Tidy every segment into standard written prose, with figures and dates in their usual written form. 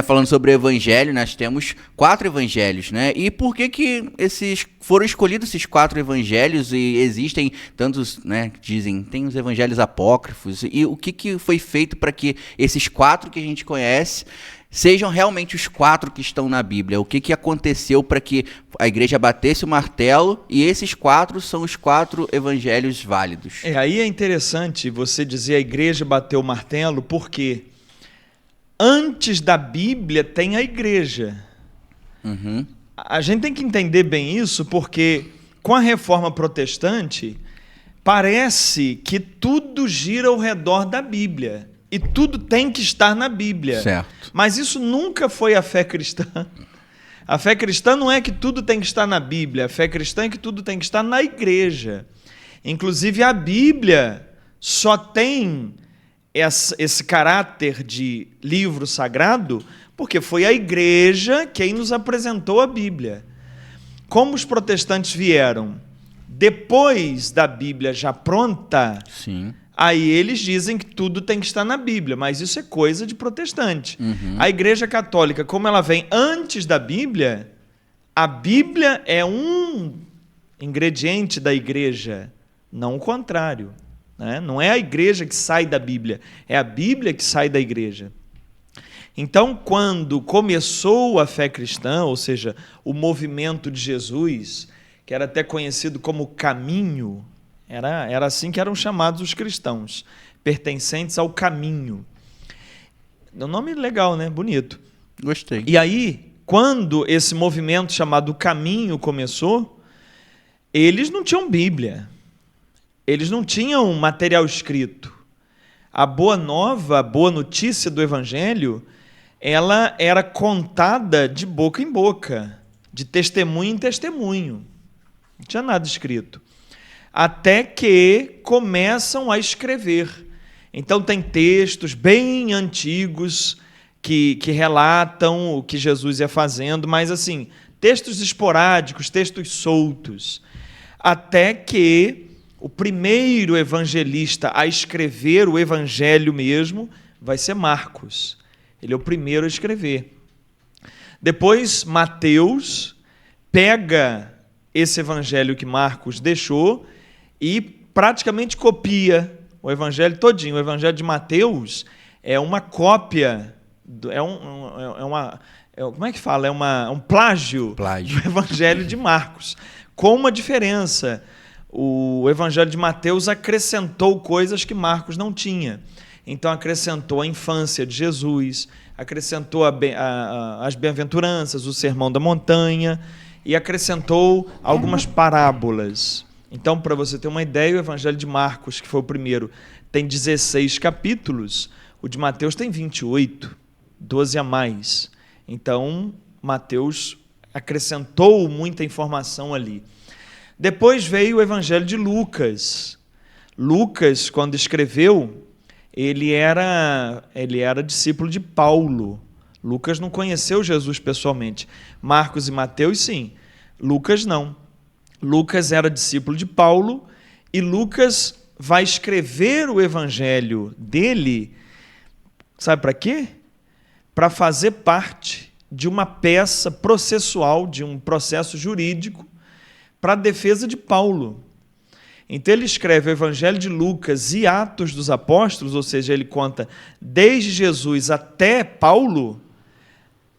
Falando sobre o evangelho, nós temos 4 evangelhos, né? E por que foram escolhidos esses 4 evangelhos e existem tantos, né, dizem, tem os evangelhos apócrifos, e o que foi feito para que esses 4 que a gente conhece sejam realmente os 4 que estão na Bíblia? O que aconteceu para que a igreja batesse o martelo e esses 4 são os 4 evangelhos válidos? Aí é interessante você dizer a igreja bateu o martelo, porque antes da Bíblia tem a igreja. Uhum. A gente tem que entender bem isso, porque com a reforma protestante, parece que tudo gira ao redor da Bíblia. E tudo tem que estar na Bíblia. Certo. Mas isso nunca foi a fé cristã. A fé cristã não é que tudo tem que estar na Bíblia. A fé cristã é que tudo tem que estar na igreja. Inclusive, a Bíblia só tem esse caráter de livro sagrado porque foi a igreja quem nos apresentou a Bíblia. Como os protestantes vieram depois da Bíblia já pronta, Sim. aí eles dizem que tudo tem que estar na Bíblia, mas isso é coisa de protestante. A Igreja Católica, como ela vem antes da Bíblia, a Bíblia é um ingrediente da igreja, não o contrário. Né? Não é a igreja que sai da Bíblia, é a Bíblia que sai da igreja. Então, quando começou a fé cristã, ou seja, o movimento de Jesus, que era até conhecido como caminho, era assim que eram chamados os cristãos, pertencentes ao caminho. Um nome legal, né? Bonito. Gostei. E aí, quando esse movimento chamado caminho começou, eles não tinham Bíblia. Eles não tinham material escrito. A boa nova, a boa notícia do Evangelho, ela era contada de boca em boca, de testemunho em testemunho. Não tinha nada escrito. Até que começam a escrever. Então tem textos bem antigos que relatam o que Jesus ia fazendo, mas assim, textos esporádicos, textos soltos. Até que o primeiro evangelista a escrever o evangelho mesmo vai ser Marcos. Ele é o primeiro a escrever. Depois, Mateus pega esse evangelho que Marcos deixou e praticamente copia o evangelho todinho. O evangelho de Mateus é uma cópia, como é que fala? É um plágio do evangelho de Marcos, com uma diferença. O evangelho de Mateus acrescentou coisas que Marcos não tinha. Então, acrescentou a infância de Jesus, acrescentou as bem-aventuranças, o sermão da montanha, e acrescentou algumas parábolas. Então, para você ter uma ideia, o evangelho de Marcos, que foi o primeiro, tem 16 capítulos, o de Mateus tem 28, 12 a mais. Então, Mateus acrescentou muita informação ali. Depois veio o evangelho de Lucas. Lucas, quando escreveu, ele era discípulo de Paulo. Lucas não conheceu Jesus pessoalmente. Marcos e Mateus, sim. Lucas, não. Lucas era discípulo de Paulo e Lucas vai escrever o evangelho dele, sabe para quê? Para fazer parte de uma peça processual, de um processo jurídico, para a defesa de Paulo. Então ele escreve o Evangelho de Lucas e Atos dos Apóstolos, ou seja, ele conta desde Jesus até Paulo,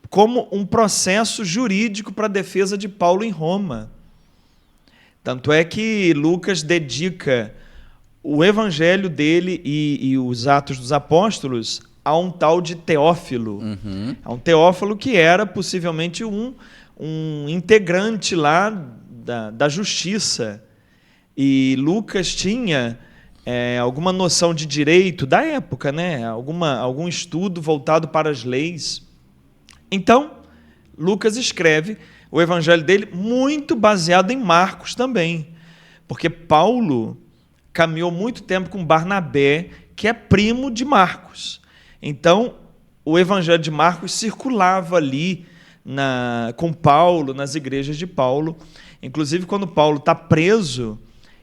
como um processo jurídico para a defesa de Paulo em Roma. Tanto é que Lucas dedica o Evangelho dele e os Atos dos Apóstolos a um tal de Teófilo. A um Teófilo que era possivelmente um integrante lá da justiça. E Lucas tinha alguma noção de direito da época, né? Algum estudo voltado para as leis. Então, Lucas escreve o evangelho dele muito baseado em Marcos também, porque Paulo caminhou muito tempo com Barnabé, que é primo de Marcos. Então, o evangelho de Marcos circulava ali com Paulo, nas igrejas de Paulo. Inclusive, quando Paulo está preso,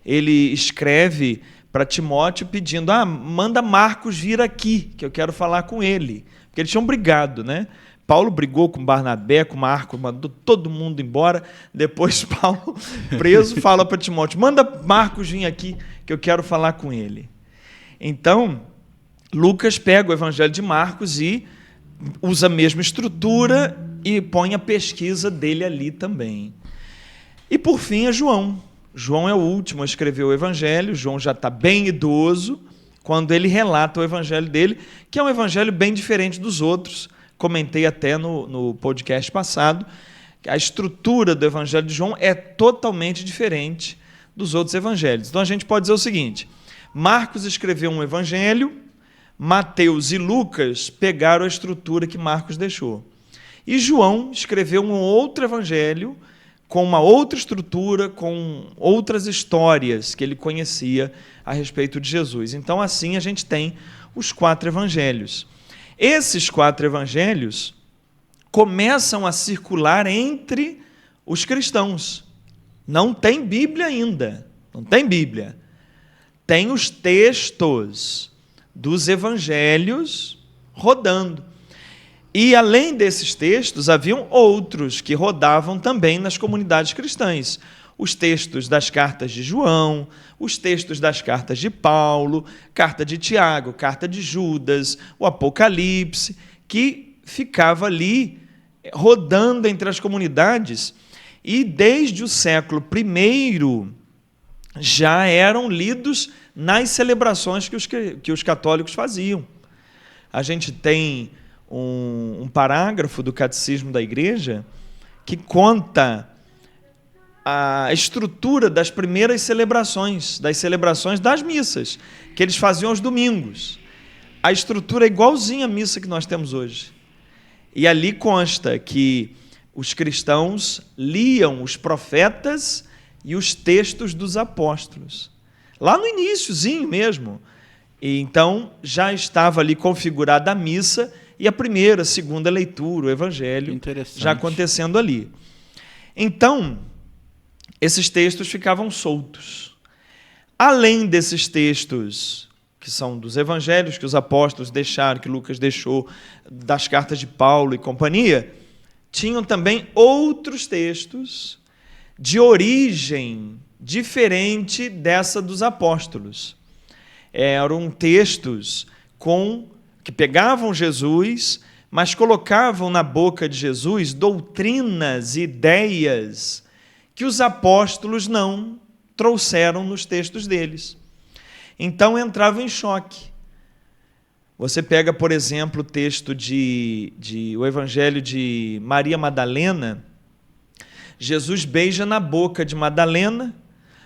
ele escreve para Timóteo pedindo: manda Marcos vir aqui, que eu quero falar com ele. Porque eles tinham brigado, né? Paulo brigou com Barnabé, com Marcos, mandou todo mundo embora. Depois Paulo, preso, fala para Timóteo, manda Marcos vir aqui, que eu quero falar com ele. Então, Lucas pega o Evangelho de Marcos e usa a mesma estrutura e põe a pesquisa dele ali também. E, por fim, é João. João é o último a escrever o Evangelho. João já está bem idoso quando ele relata o Evangelho dele, que é um Evangelho bem diferente dos outros. Comentei até no podcast passado, que a estrutura do Evangelho de João é totalmente diferente dos outros evangelhos. Então a gente pode dizer o seguinte: Marcos escreveu um evangelho, Mateus e Lucas pegaram a estrutura que Marcos deixou. E João escreveu um outro evangelho com uma outra estrutura, com outras histórias que ele conhecia a respeito de Jesus. Então assim a gente tem os 4 evangelhos. Esses 4 evangelhos começam a circular entre os cristãos. Não tem Bíblia ainda, não tem Bíblia. Tem os textos dos evangelhos rodando. E, além desses textos, haviam outros que rodavam também nas comunidades cristãs. Os textos das cartas de João, os textos das cartas de Paulo, carta de Tiago, carta de Judas, o Apocalipse, que ficava ali rodando entre as comunidades. E desde o século I já eram lidos nas celebrações que os católicos faziam. A gente tem um parágrafo do Catecismo da Igreja que conta a estrutura das primeiras celebrações, das missas, que eles faziam aos domingos. A estrutura é igualzinha à missa que nós temos hoje. E ali consta que os cristãos liam os profetas e os textos dos apóstolos. Lá no iniciozinho mesmo. E então já estava ali configurada a missa e a primeira, a segunda leitura, o evangelho, já acontecendo ali. Então, esses textos ficavam soltos. Além desses textos, que são dos evangelhos que os apóstolos deixaram, que Lucas deixou, das cartas de Paulo e companhia, tinham também outros textos de origem diferente dessa dos apóstolos. Eram textos que pegavam Jesus, mas colocavam na boca de Jesus doutrinas, ideias que os apóstolos não trouxeram nos textos deles. Então entrava em choque. Você pega, por exemplo, o texto o Evangelho de Maria Madalena. Jesus beija na boca de Madalena,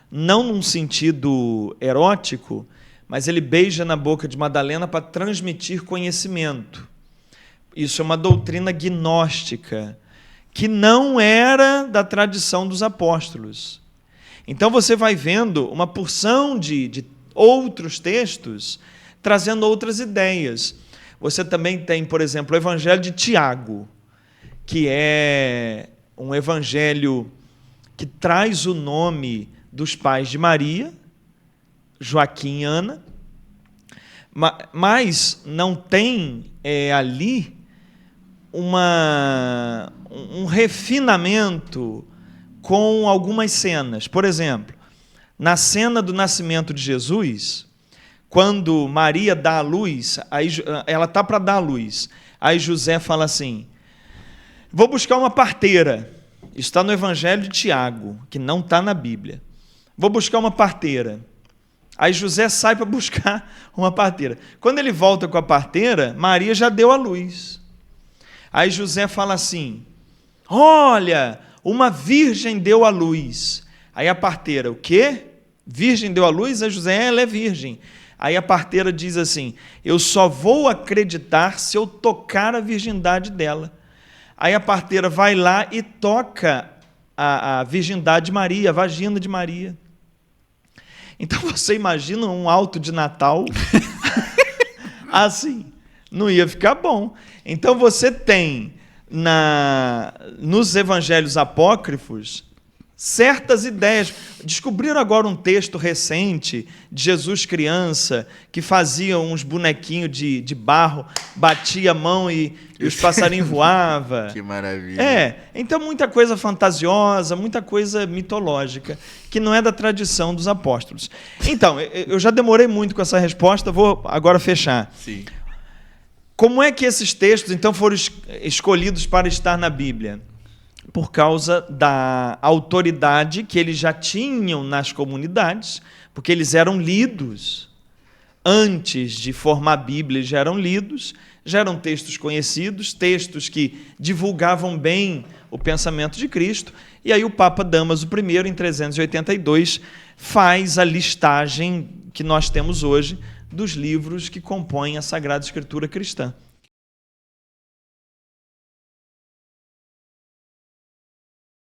não num sentido erótico, mas ele beija na boca de Madalena para transmitir conhecimento. Isso é uma doutrina gnóstica, que não era da tradição dos apóstolos. Então você vai vendo uma porção de outros textos trazendo outras ideias. Você também tem, por exemplo, o Evangelho de Tiago, que é um evangelho que traz o nome dos pais de Maria, Joaquim e Ana, mas não tem ali um refinamento com algumas cenas. Por exemplo, na cena do nascimento de Jesus, quando Maria dá a luz, aí ela está para dar a luz, aí José fala assim: vou buscar uma parteira. Isso está no Evangelho de Tiago, que não está na Bíblia. Vou buscar uma parteira. Aí José sai para buscar uma parteira. Quando ele volta com a parteira, Maria já deu a luz. Aí José fala assim: olha, uma virgem deu a luz. Aí a parteira: o quê? Virgem deu a luz? Aí José: ela é virgem. Aí a parteira diz assim: eu só vou acreditar se eu tocar a virgindade dela. Aí a parteira vai lá e toca a virgindade de Maria, a vagina de Maria. Então você imagina um alto de Natal assim, não ia ficar bom. Então você tem nos evangelhos apócrifos certas ideias. Descobriram agora um texto recente de Jesus criança, que fazia uns bonequinhos de barro, batia a mão e os passarinhos voavam. Que maravilha. Então muita coisa fantasiosa, muita coisa mitológica, que não é da tradição dos apóstolos. Então, eu já demorei muito com essa resposta, vou agora fechar. Sim. Como é que esses textos, então, foram escolhidos para estar na Bíblia? Por causa da autoridade que eles já tinham nas comunidades, porque eles eram lidos. Antes de formar a Bíblia, já eram lidos, já eram textos conhecidos, textos que divulgavam bem o pensamento de Cristo. E aí o Papa Damaso I, em 382, faz a listagem que nós temos hoje dos livros que compõem a Sagrada Escritura cristã.